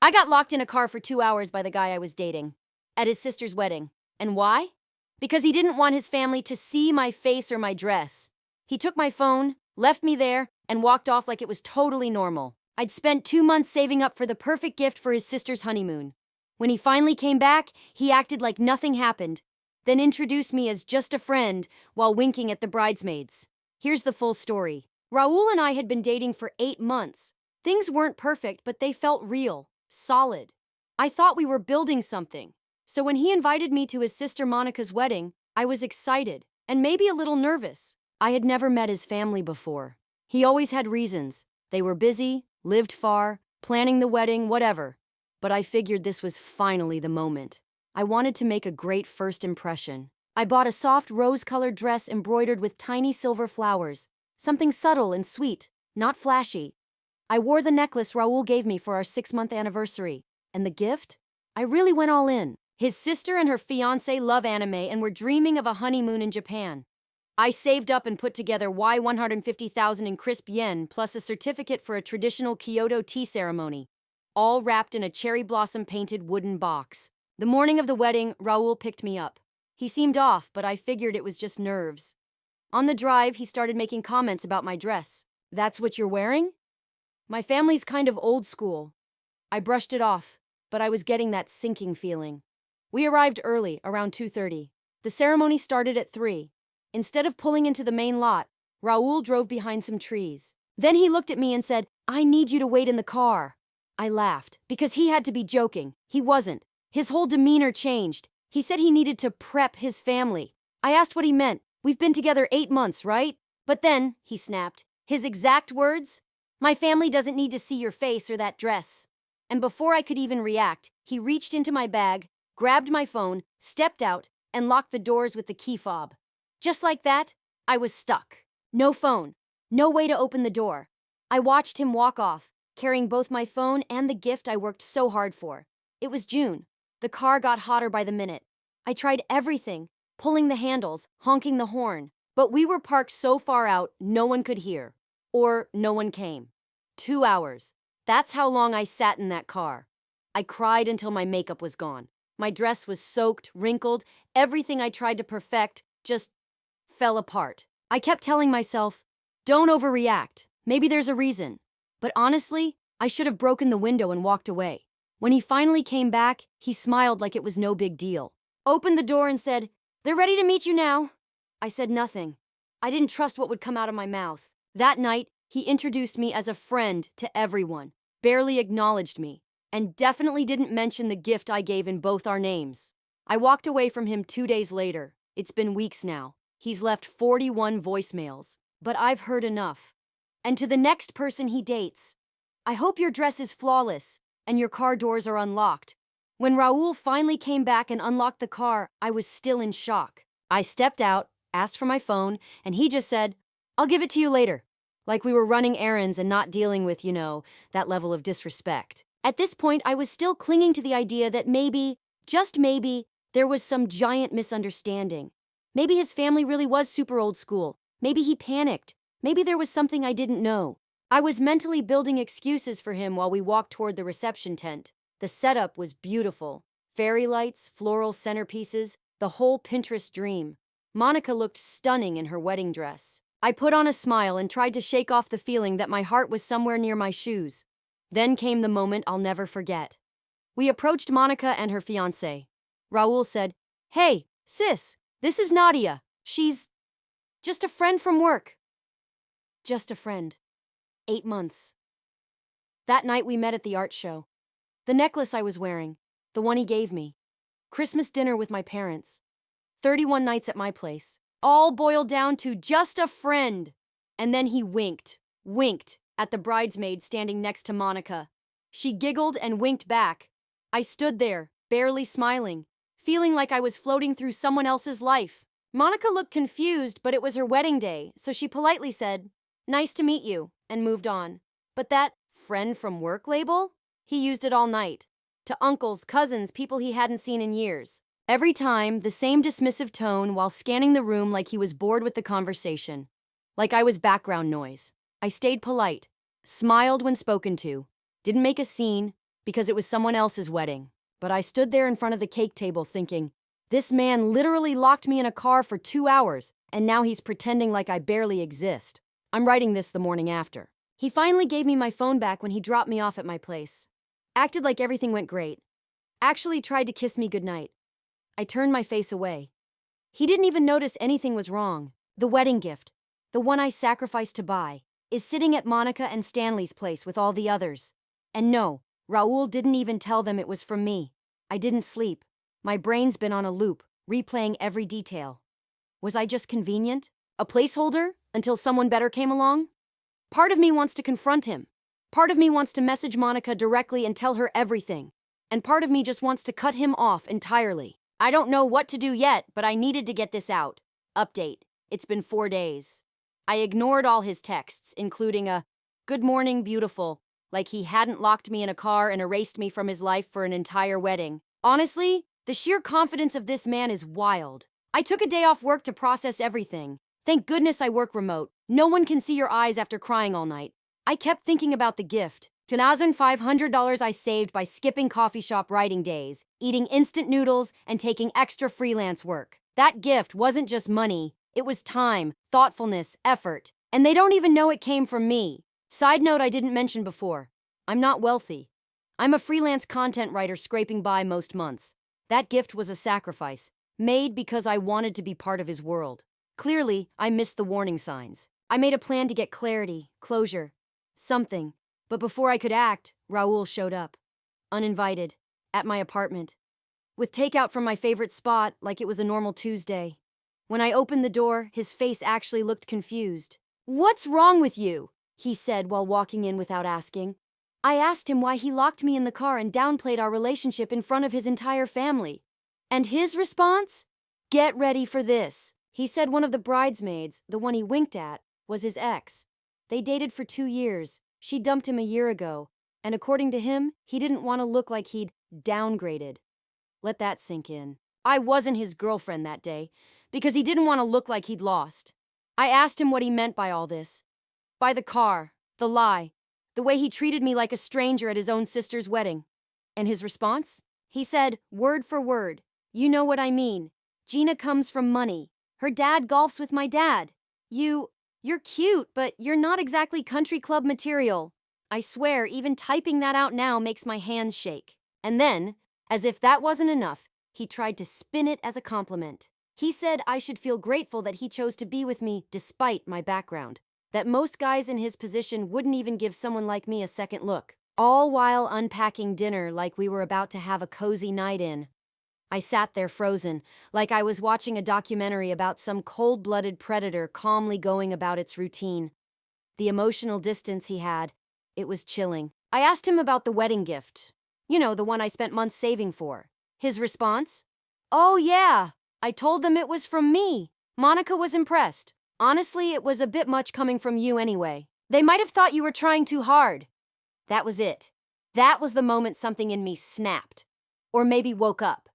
I got locked in a car for 2 hours by the guy I was dating at his sister's wedding. And why? Because he didn't want his family to see my face or my dress. He took my phone, left me there, and walked off like it was totally normal. I'd spent 2 months saving up for the perfect gift for his sister's honeymoon. When he finally came back, he acted like nothing happened, then introduced me as just a friend while winking at the bridesmaids. Here's the full story. Raul and I had been dating for 8 months. Things weren't perfect, but they felt real, solid. I thought we were building something. So when he invited me to his sister Monica's wedding, I was excited and maybe a little nervous. I had never met his family before. He always had reasons. They were busy, lived far, planning the wedding, whatever. But I figured this was finally the moment. I wanted to make a great first impression. I bought a soft rose-colored dress embroidered with tiny silver flowers, something subtle and sweet, not flashy. I wore the necklace Raul gave me for our 6-month anniversary. And the gift? I really went all in. His sister and her fiancé love anime and were dreaming of a honeymoon in Japan. I saved up and put together $150,000 in crisp yen plus a certificate for a traditional Kyoto tea ceremony, all wrapped in a cherry blossom painted wooden box. The morning of the wedding, Raul picked me up. He seemed off, but I figured it was just nerves. On the drive, he started making comments about my dress. "That's what you're wearing?" "My family's kind of old school." I brushed it off, but I was getting that sinking feeling. We arrived early, around 2:30. The ceremony started at 3. Instead of pulling into the main lot, Raul drove behind some trees. Then he looked at me and said, "I need you to wait in the car." I laughed, because he had to be joking. He wasn't. His whole demeanor changed. He said he needed to prep his family. I asked what he meant. "We've been together 8 months, right?" "But then," he snapped, his exact words, "my family doesn't need to see your face or that dress." And before I could even react, he reached into my bag, grabbed my phone, stepped out, and locked the doors with the key fob. Just like that, I was stuck. No phone, no way to open the door. I watched him walk off, carrying both my phone and the gift I worked so hard for. It was June. The car got hotter by the minute. I tried everything, pulling the handles, honking the horn. But we were parked so far out, no one could hear. Or no one came. 2 hours. That's how long I sat in that car. I cried until my makeup was gone. My dress was soaked, wrinkled. Everything I tried to perfect just fell apart. I kept telling myself, don't overreact. Maybe there's a reason. But honestly, I should have broken the window and walked away. When he finally came back, he smiled like it was no big deal. Opened the door and said, "They're ready to meet you now." I said nothing. I didn't trust what would come out of my mouth. That night, he introduced me as a friend to everyone, barely acknowledged me, and definitely didn't mention the gift I gave in both our names. I walked away from him 2 days later. It's been weeks now. He's left 41 voicemails, but I've heard enough. And to the next person he dates, "I hope your dress is flawless and your car doors are unlocked." When Raul finally came back and unlocked the car, I was still in shock. I stepped out, asked for my phone, and he just said, "I'll give it to you later." Like we were running errands and not dealing with, that level of disrespect. At this point, I was still clinging to the idea that maybe, just maybe, there was some giant misunderstanding. Maybe his family really was super old school. Maybe he panicked. Maybe there was something I didn't know. I was mentally building excuses for him while we walked toward the reception tent. The setup was beautiful. Fairy lights, floral centerpieces, the whole Pinterest dream. Monica looked stunning in her wedding dress. I put on a smile and tried to shake off the feeling that my heart was somewhere near my shoes. Then came the moment I'll never forget. We approached Monica and her fiancé. Raul said, "Hey, sis, this is Nadia. She's just a friend from work." Just a friend. 8 months. That night we met at the art show. The necklace I was wearing, the one he gave me. Christmas dinner with my parents. 31 nights at my place. All boiled down to just a friend. And then he winked at the bridesmaid standing next to Monica. She giggled and winked back. I stood there, barely smiling, feeling like I was floating through someone else's life. Monica looked confused, but it was her wedding day, so she politely said, "Nice to meet you," and moved on. But that friend from work label? He used it all night. To uncles, cousins, people he hadn't seen in years. Every time, the same dismissive tone while scanning the room like he was bored with the conversation. Like I was background noise. I stayed polite, smiled when spoken to, didn't make a scene, because it was someone else's wedding. But I stood there in front of the cake table thinking, this man literally locked me in a car for 2 hours, and now he's pretending like I barely exist. I'm writing this the morning after. He finally gave me my phone back when he dropped me off at my place. Acted like everything went great. Actually tried to kiss me goodnight. I turned my face away. He didn't even notice anything was wrong. The wedding gift, the one I sacrificed to buy, is sitting at Monica and Stanley's place with all the others. And no, Raul didn't even tell them it was from me. I didn't sleep. My brain's been on a loop, replaying every detail. Was I just convenient? A placeholder until someone better came along? Part of me wants to confront him. Part of me wants to message Monica directly and tell her everything. And part of me just wants to cut him off entirely. I don't know what to do yet, but I needed to get this out. Update. It's been 4 days. I ignored all his texts, including a, "Good morning, beautiful," like he hadn't locked me in a car and erased me from his life for an entire wedding. Honestly, the sheer confidence of this man is wild. I took a day off work to process everything. Thank goodness I work remote. No one can see your eyes after crying all night. I kept thinking about the gift. $2,500 I saved by skipping coffee shop writing days, eating instant noodles, and taking extra freelance work. That gift wasn't just money. It was time, thoughtfulness, effort. And they don't even know it came from me. Side note I didn't mention before. I'm not wealthy. I'm a freelance content writer scraping by most months. That gift was a sacrifice, made because I wanted to be part of his world. Clearly, I missed the warning signs. I made a plan to get clarity, closure, something. But before I could act, Raul showed up. Uninvited, at my apartment. With takeout from my favorite spot, like it was a normal Tuesday. When I opened the door, his face actually looked confused. "What's wrong with you?" he said while walking in without asking. I asked him why he locked me in the car and downplayed our relationship in front of his entire family. And his response? "Get ready for this." He said one of the bridesmaids, the one he winked at, was his ex. They dated for 2 years. She dumped him a year ago. And according to him, he didn't want to look like he'd downgraded. Let that sink in. I wasn't his girlfriend that day, because he didn't want to look like he'd lost. I asked him what he meant by all this. By the car, the lie, the way he treated me like a stranger at his own sister's wedding. And his response? He said, word for word, "You know what I mean. Gina comes from money. Her dad golfs with my dad. You're cute, but you're not exactly country club material." I swear, even typing that out now makes my hands shake. And then, as if that wasn't enough, he tried to spin it as a compliment. He said I should feel grateful that he chose to be with me despite my background. That most guys in his position wouldn't even give someone like me a second look. All while unpacking dinner like we were about to have a cozy night in. I sat there frozen, like I was watching a documentary about some cold-blooded predator calmly going about its routine. The emotional distance he had, it was chilling. I asked him about the wedding gift. You know, the one I spent months saving for. His response? "Oh yeah, I told them it was from me." Monica was impressed. "Honestly, it was a bit much coming from you anyway. They might have thought you were trying too hard." That was it. That was the moment something in me snapped. Or maybe woke up.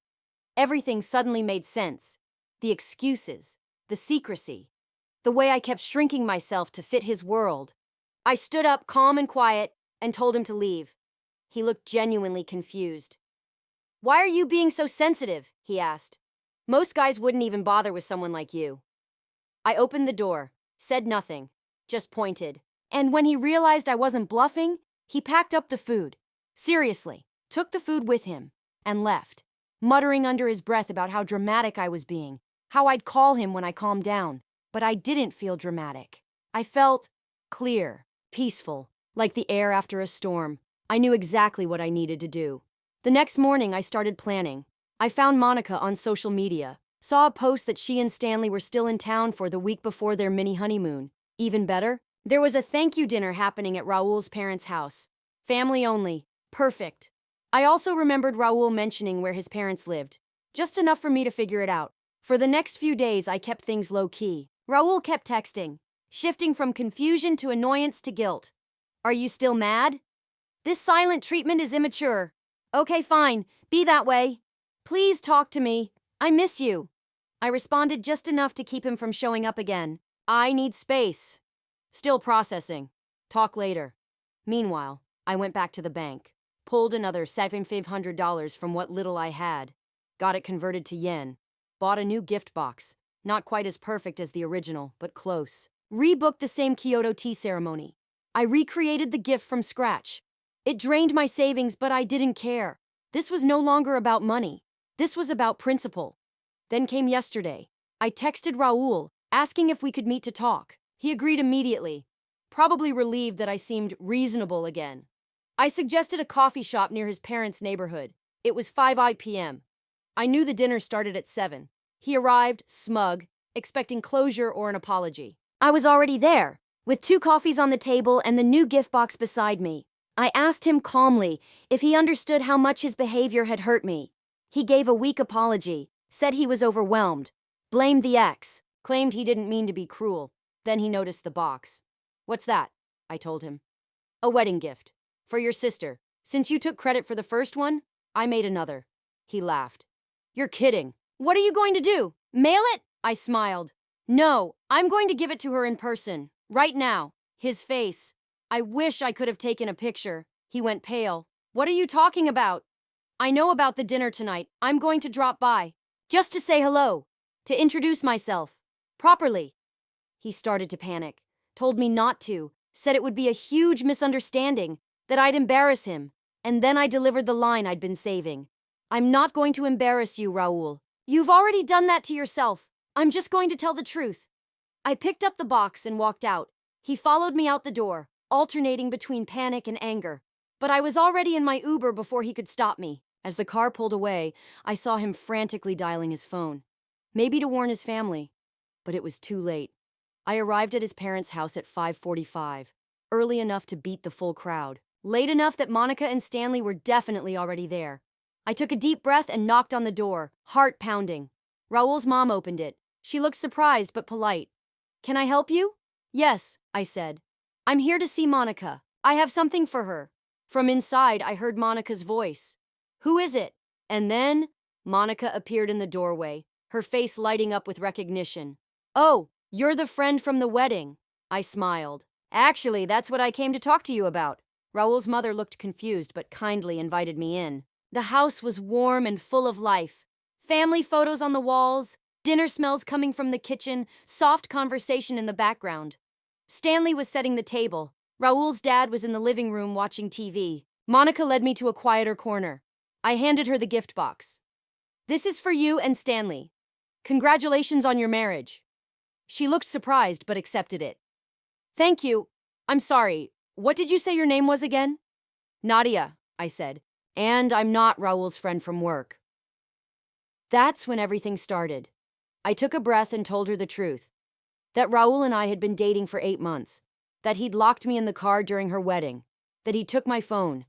Everything suddenly made sense. The excuses, the secrecy, the way I kept shrinking myself to fit his world. I stood up calm and quiet and told him to leave. He looked genuinely confused. "Why are you being so sensitive?" he asked. "Most guys wouldn't even bother with someone like you." I opened the door, said nothing, just pointed. And when he realized I wasn't bluffing, he packed up the food. Seriously, took the food with him and left, muttering under his breath about how dramatic I was being, how I'd call him when I calmed down. But I didn't feel dramatic. I felt clear, peaceful, like the air after a storm. I knew exactly what I needed to do. The next morning, I started planning. I found Monica on social media, saw a post that she and Stanley were still in town for the week before their mini honeymoon. Even better, there was a thank you dinner happening at Raul's parents' house. Family only. Perfect. I also remembered Raul mentioning where his parents lived. Just enough for me to figure it out. For the next few days, I kept things low-key. Raul kept texting, shifting from confusion to annoyance to guilt. "Are you still mad? This silent treatment is immature." "Okay, fine. Be that way. Please talk to me. I miss you." I responded just enough to keep him from showing up again. "I need space." "Still processing. Talk later." Meanwhile, I went back to the bank. Pulled another $7,500 from what little I had. Got it converted to yen. Bought a new gift box. Not quite as perfect as the original, but close. Rebooked the same Kyoto tea ceremony. I recreated the gift from scratch. It drained my savings, but I didn't care. This was no longer about money. This was about principle. Then came yesterday. I texted Raul, asking if we could meet to talk. He agreed immediately, probably relieved that I seemed reasonable again. I suggested a coffee shop near his parents' neighborhood. It was 5 p.m. I knew the dinner started at 7. He arrived, smug, expecting closure or an apology. I was already there, with 2 coffees on the table and the new gift box beside me. I asked him calmly if he understood how much his behavior had hurt me. He gave a weak apology, said he was overwhelmed, blamed the ex, claimed he didn't mean to be cruel. Then he noticed the box. "What's that?" I told him. "A wedding gift. For your sister. Since you took credit for the first one, I made another." He laughed. "You're kidding. What are you going to do? Mail it?" I smiled. "No, I'm going to give it to her in person. Right now." His face. I wish I could have taken a picture. He went pale. "What are you talking about?" "I know about the dinner tonight. I'm going to drop by. Just to say hello. To introduce myself. Properly." He started to panic. Told me not to. Said it would be a huge misunderstanding. That I'd embarrass him. And then I delivered the line I'd been saving. "I'm not going to embarrass you, Raul. You've already done that to yourself. I'm just going to tell the truth." I picked up the box and walked out. He followed me out the door, alternating between panic and anger. But I was already in my Uber before he could stop me. As the car pulled away, I saw him frantically dialing his phone. Maybe to warn his family. But it was too late. I arrived at his parents' house at 5:45, early enough to beat the full crowd. Late enough that Monica and Stanley were definitely already there. I took a deep breath and knocked on the door, heart pounding. Raul's mom opened it. She looked surprised but polite. "Can I help you?" "Yes," I said. "I'm here to see Monica. I have something for her." From inside, I heard Monica's voice. "Who is it?" And then, Monica appeared in the doorway, her face lighting up with recognition. "Oh, you're the friend from the wedding." I smiled. "Actually, that's what I came to talk to you about." Raul's mother looked confused but kindly invited me in. The house was warm and full of life. Family photos on the walls, dinner smells coming from the kitchen, soft conversation in the background. Stanley was setting the table. Raul's dad was in the living room watching TV. Monica led me to a quieter corner. I handed her the gift box. "This is for you and Stanley. Congratulations on your marriage." She looked surprised but accepted it. "Thank you. I'm sorry. What did you say your name was again?" "Nadia," I said. "And I'm not Raul's friend from work." That's when everything started. I took a breath and told her the truth. That Raul and I had been dating for 8 months. That he'd locked me in the car during her wedding. That he took my phone.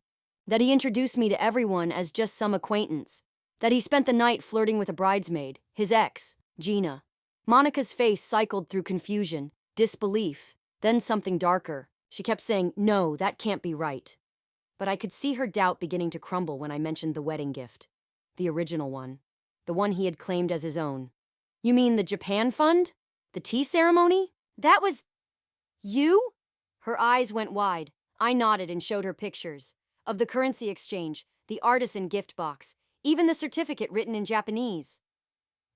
That he introduced me to everyone as just some acquaintance. That he spent the night flirting with a bridesmaid, his ex, Gina. Monica's face cycled through confusion, disbelief, then something darker. She kept saying, "No, that can't be right." But I could see her doubt beginning to crumble when I mentioned the wedding gift. The original one. The one he had claimed as his own. "You mean the Japan fund? The tea ceremony? That was... you?" Her eyes went wide. I nodded and showed her pictures. Of the currency exchange, the artisan gift box, even the certificate written in Japanese.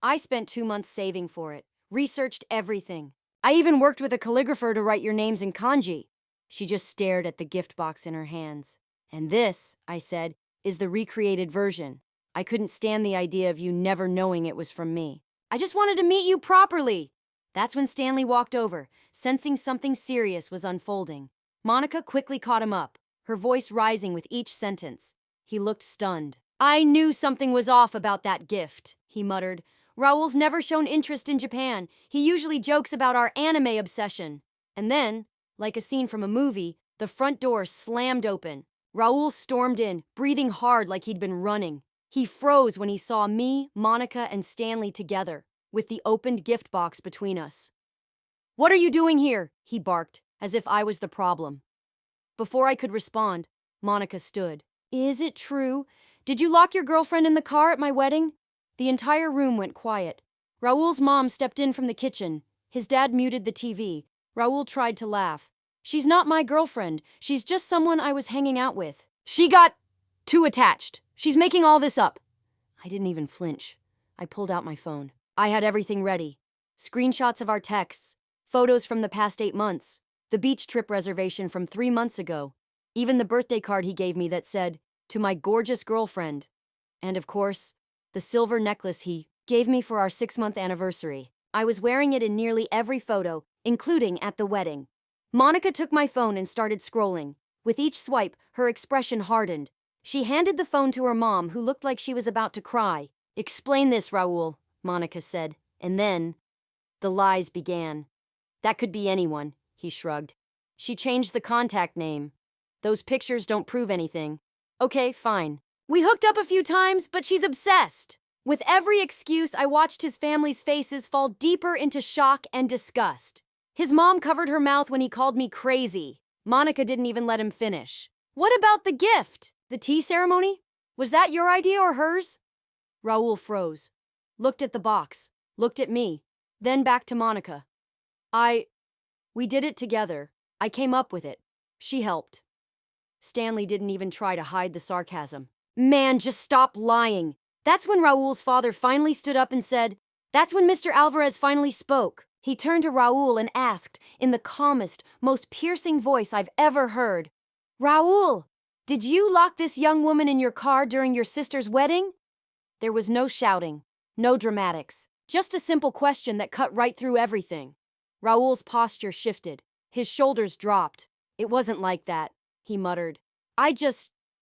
I spent 2 months saving for it, researched everything. I even worked with a calligrapher to write your names in kanji. She just stared at the gift box in her hands. "And this," I said, "is the recreated version. I couldn't stand the idea of you never knowing it was from me. I just wanted to meet you properly." That's when Stanley walked over, sensing something serious was unfolding. Monica quickly caught him up, her voice rising with each sentence. He looked stunned. "I knew something was off about that gift," he muttered. "Raul's never shown interest in Japan. He usually jokes about our anime obsession." And then, like a scene from a movie, the front door slammed open. Raul stormed in, breathing hard like he'd been running. He froze when he saw me, Monica, and Stanley together, with the opened gift box between us. "What are you doing here?" he barked, as if I was the problem. Before I could respond, Monica stood. "Is it true? Did you lock your girlfriend in the car at my wedding?" The entire room went quiet. Raul's mom stepped in from the kitchen. His dad muted the TV. Raul tried to laugh. "She's not my girlfriend. She's just someone I was hanging out with." "She got Too attached. She's making all this up. I didn't even flinch. I pulled out my phone. I had everything ready. Screenshots of our texts, photos from the past 8 months, the beach trip reservation from 3 months ago, even the birthday card he gave me that said, "To my gorgeous girlfriend." And of course, the silver necklace he gave me for our 6-month anniversary. I was wearing it in nearly every photo, including at the wedding. Monica took my phone and started scrolling. With each swipe, her expression hardened. She handed the phone to her mom, who looked like she was about to cry. "Explain this, Raul," Monica said. And then, the lies began. "That could be anyone," he shrugged. "She changed the contact name. Those pictures don't prove anything." "Okay, fine. We hooked up a few times, but she's obsessed." With every excuse, I watched his family's faces fall deeper into shock and disgust. His mom covered her mouth when he called me crazy. Monica didn't even let him finish. "What about the gift? The tea ceremony? Was that your idea or hers?" Raul froze, looked at the box, looked at me, then back to Monica. We did it together. I came up with it. She helped." Stanley didn't even try to hide the sarcasm. "Man, just stop lying." That's when Raul's father finally stood up and said, "That's when Mr. Alvarez finally spoke." He turned to Raul and asked, in the calmest, most piercing voice I've ever heard, "Raul, did you lock this young woman in your car during your sister's wedding?" There was no shouting, no dramatics, just a simple question that cut right through everything. Raul's posture shifted. His shoulders dropped. "It wasn't like that," he muttered.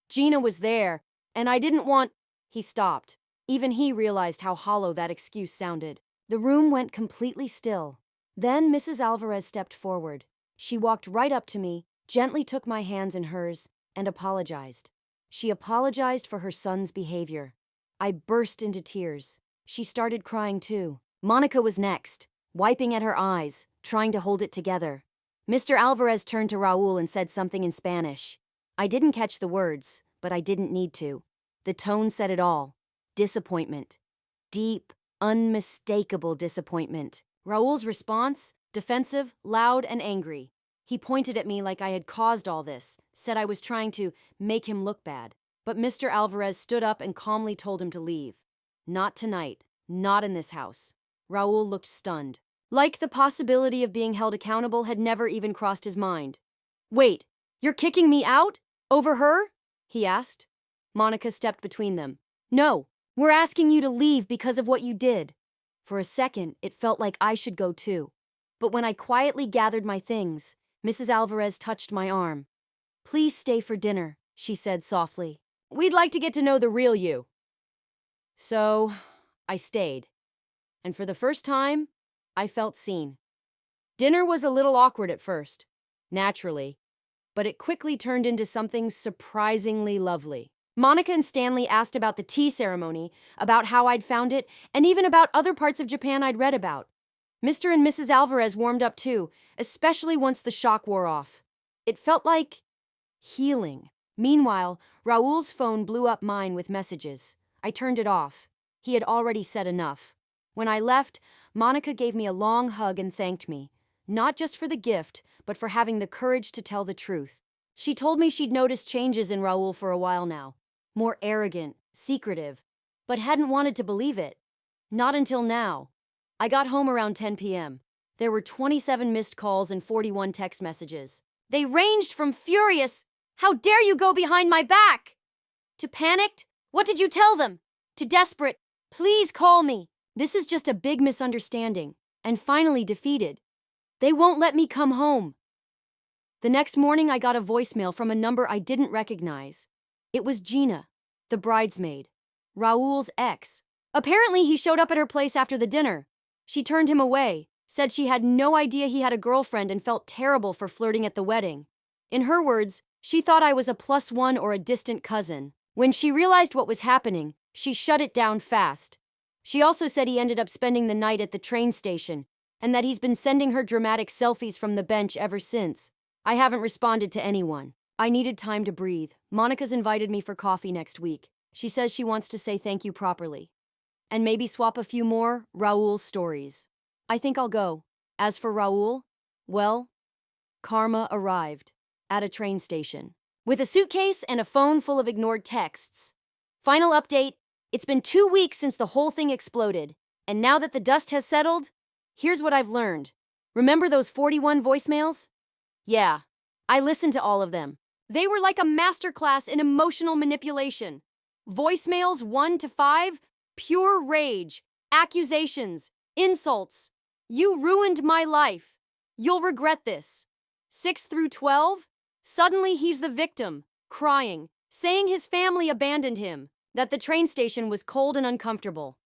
Gina was there, and I didn't want..." He stopped. Even he realized how hollow that excuse sounded. The room went completely still. Then Mrs. Alvarez stepped forward. She walked right up to me, gently took my hands in hers, and apologized. She apologized for her son's behavior. I burst into tears. She started crying too. Monica was next, wiping at her eyes, trying to hold it together. Mr. Alvarez turned to Raul and said something in Spanish. I didn't catch the words, but I didn't need to. The tone said it all. Disappointment. Deep, unmistakable disappointment. Raul's response? Defensive, loud, and angry. He pointed at me like I had caused all this, said I was trying to make him look bad. But Mr. Alvarez stood up and calmly told him to leave. Not tonight. Not in this house. Raul looked stunned. Like the possibility of being held accountable had never even crossed his mind. "Wait, you're kicking me out? Over her?" he asked. Monica stepped between them. "No, we're asking you to leave because of what you did." For a second, it felt like I should go too. But when I quietly gathered my things, Mrs. Alvarez touched my arm. "Please stay for dinner," she said softly. "We'd like to get to know the real you." So, I stayed. And for the first time, I felt seen. Dinner was a little awkward at first, naturally, but it quickly turned into something surprisingly lovely. Monica and Stanley asked about the tea ceremony, about how I'd found it, and even about other parts of Japan I'd read about. Mr. and Mrs. Alvarez warmed up too, especially once the shock wore off. It felt like healing. Meanwhile, Raul's phone blew up mine with messages. I turned it off. He had already said enough. When I left, Monica gave me a long hug and thanked me, not just for the gift, but for having the courage to tell the truth. She told me she'd noticed changes in Raul for a while now. More arrogant, secretive, but hadn't wanted to believe it. Not until now. I got home around 10 p.m. There were 27 missed calls and 41 text messages. They ranged from furious, "How dare you go behind my back?" to panicked, "What did you tell them?" to desperate, "Please call me. This is just a big misunderstanding," and finally defeated. "They won't let me come home." The next morning, I got a voicemail from a number I didn't recognize. It was Gina, the bridesmaid, Raul's ex. Apparently, he showed up at her place after the dinner. She turned him away, said she had no idea he had a girlfriend and felt terrible for flirting at the wedding. In her words, she thought I was a +1 or a distant cousin. When she realized what was happening, she shut it down fast. She also said he ended up spending the night at the train station, and that he's been sending her dramatic selfies from the bench ever since. I haven't responded to anyone. I needed time to breathe. Monica's invited me for coffee next week. She says she wants to say thank you properly. And maybe swap a few more Raul stories. I think I'll go. As for Raul, well, karma arrived. At a train station. with a suitcase and a phone full of ignored texts. Final update, it's been 2 weeks since the whole thing exploded, and now that the dust has settled, here's what I've learned. Remember those 41 voicemails? Yeah, I listened to all of them. They were like a masterclass in emotional manipulation. Voicemails 1 to 5, pure rage, accusations, insults. You ruined my life. You'll regret this. 6 through 12, suddenly he's the victim, crying, saying his family abandoned him, that the train station was cold and uncomfortable.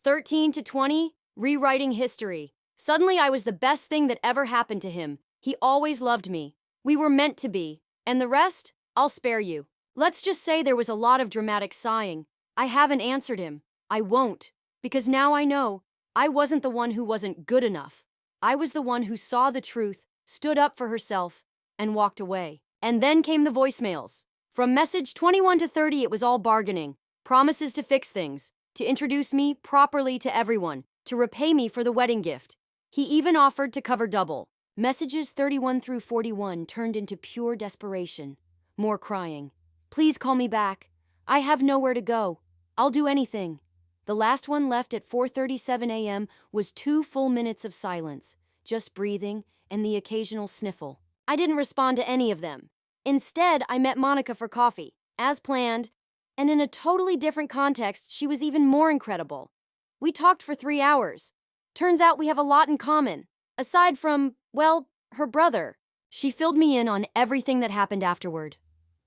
13 to 20, rewriting history. Suddenly I was the best thing that ever happened to him. He always loved me. We were meant to be. And the rest, I'll spare you. Let's just say there was a lot of dramatic sighing. I haven't answered him. I won't. Because now I know I wasn't the one who wasn't good enough. I was the one who saw the truth, stood up for herself, and walked away. And then came the voicemails. From message 21 to 30, it was all bargaining, promises to fix things, to introduce me properly to everyone, to repay me for the wedding gift. He even offered to cover double. Messages 31 through 41 turned into pure desperation. More crying. Please call me back. I have nowhere to go. I'll do anything. The last one left at 4:37 a.m. was 2 full minutes of silence, just breathing and the occasional sniffle. I didn't respond to any of them. Instead, I met Monica for coffee, as planned, and in a totally different context, she was even more incredible. We talked for 3 hours. Turns out we have a lot in common, aside from, well, her brother. She filled me in on everything that happened afterward.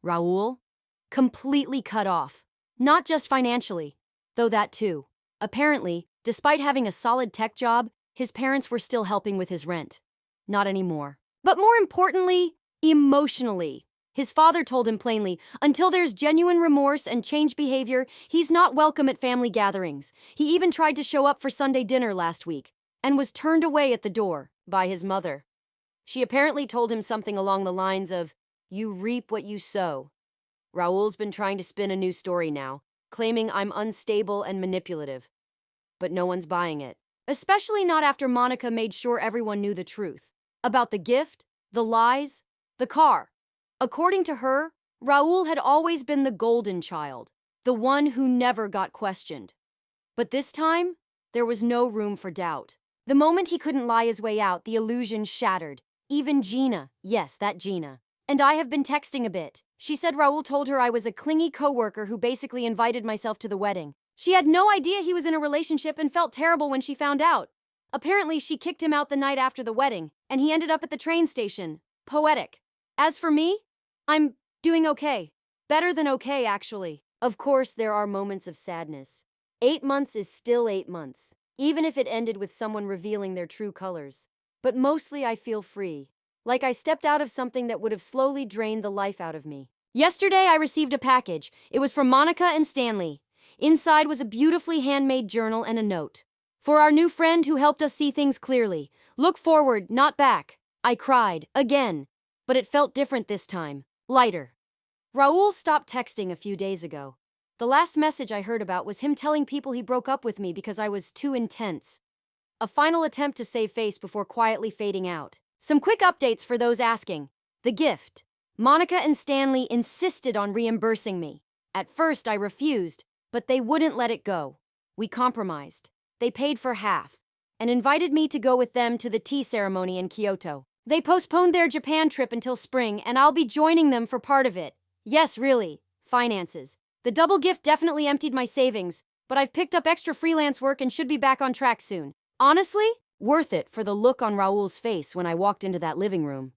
Raul? Completely cut off. Not just financially, though that too. Apparently, despite having a solid tech job, his parents were still helping with his rent. Not anymore. But more importantly, emotionally. His father told him plainly, until there's genuine remorse and changed behavior, he's not welcome at family gatherings. He even tried to show up for Sunday dinner last week, and was turned away at the door by his mother. She apparently told him something along the lines of, "You reap what you sow." Raul's been trying to spin a new story now, claiming I'm unstable and manipulative. But no one's buying it. Especially not after Monica made sure everyone knew the truth. About the gift, the lies, the car. According to her, Raul had always been the golden child, the one who never got questioned. But this time, there was no room for doubt. The moment he couldn't lie his way out, the illusion shattered. Even Gina, yes, that Gina. And I have been texting a bit. She said Raul told her I was a clingy coworker who basically invited myself to the wedding. She had no idea he was in a relationship and felt terrible when she found out. Apparently, she kicked him out the night after the wedding, and he ended up at the train station. Poetic. As for me, I'm doing okay. Better than okay, actually. Of course, there are moments of sadness. 8 months is still 8 months, even if it ended with someone revealing their true colors. But mostly I feel free, like I stepped out of something that would have slowly drained the life out of me. Yesterday, I received a package. It was from Monica and Stanley. Inside was a beautifully handmade journal and a note. For our new friend who helped us see things clearly. Look forward, not back. I cried, again. But it felt different this time. Lighter. Raul stopped texting a few days ago. The last message I heard about was him telling people he broke up with me because I was too intense. A final attempt to save face before quietly fading out. Some quick updates for those asking. The gift. Monica and Stanley insisted on reimbursing me. At first I refused, but they wouldn't let it go. We compromised. They paid for half, and invited me to go with them to the tea ceremony in Kyoto. They postponed their Japan trip until spring, and I'll be joining them for part of it. Yes, really. Finances. The double gift definitely emptied my savings, but I've picked up extra freelance work and should be back on track soon. Honestly, worth it for the look on Raul's face when I walked into that living room.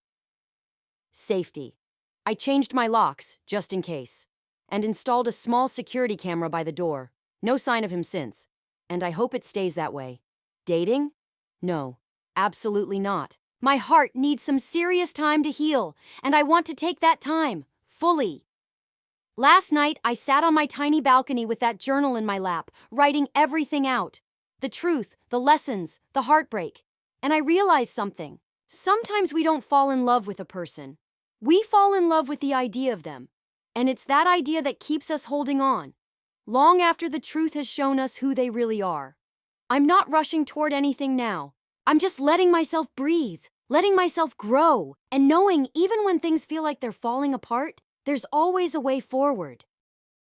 Safety. I changed my locks, just in case, and installed a small security camera by the door. No sign of him since, and I hope it stays that way. Dating? No, absolutely not. My heart needs some serious time to heal, and I want to take that time, fully. Last night, I sat on my tiny balcony with that journal in my lap, writing everything out. The truth, the lessons, the heartbreak. And I realized something. Sometimes we don't fall in love with a person. We fall in love with the idea of them. And it's that idea that keeps us holding on, long after the truth has shown us who they really are. I'm not rushing toward anything now. I'm just letting myself breathe, letting myself grow, and knowing even when things feel like they're falling apart, there's always a way forward.